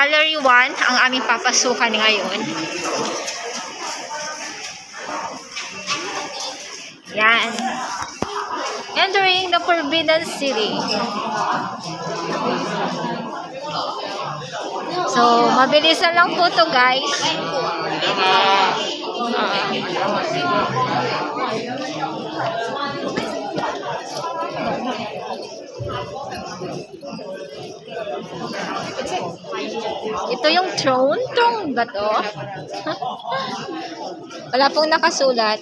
Gallery 1 ang aming papasukan ngayon. Yan. Entering the Forbidden City. So, mabilis na lang po to guys. Ito yung throne. Throne ba to? Wala pong nakasulat.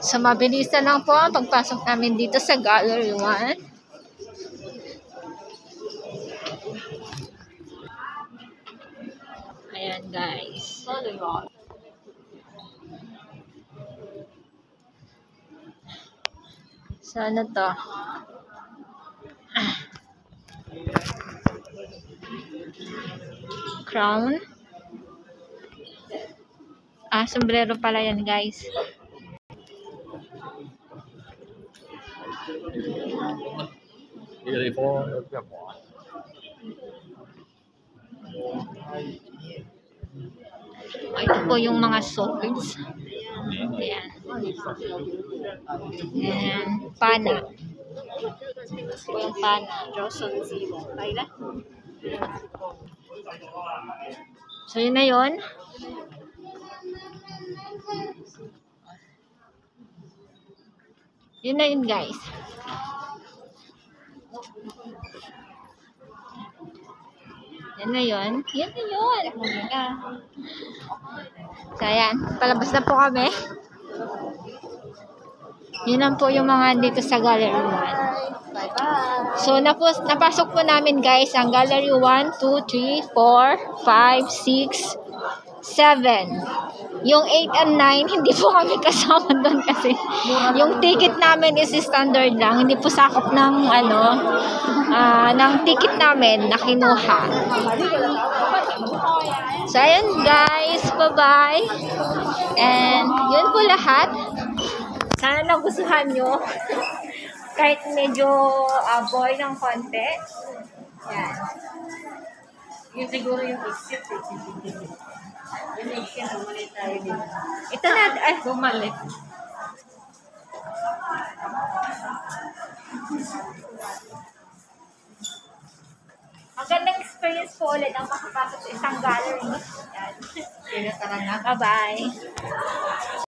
So, mabilis na lang po ang pagpasok namin dito sa Gallery 1. Ayan, guys. So, ano to? Crown. Sombrero pala yan, guys. Ito po yung mga swords. Ayan. Ayan. Pana. Ito po yung pana. So, yun na yun. Yun na yun, guys. Yan na yun. Yan na yun. So, ayan. Palabas na po kami. Yun lang po yung mga dito sa Gallery 1. So, napasok po namin guys ang Gallery 1, 2, 3, 4, 5, 6, 7. Yung 8 and 9, hindi po kami kasama doon kasi yung ticket namin is standard lang. Hindi po sakop ng ng ticket namin na kinuha. So, ayan guys. Bye-bye. And, yun po lahat. Sana nagustuhan nyo. Kahit medyo boy ng konti. Yan. Yun siguro yung exit. Yung exit, bumalik tayo din. Ito na, ay, bumalik. Magandang experience po ulit ang makapasok sa isang gallery. Yan. Kaya tara na. Bye-bye.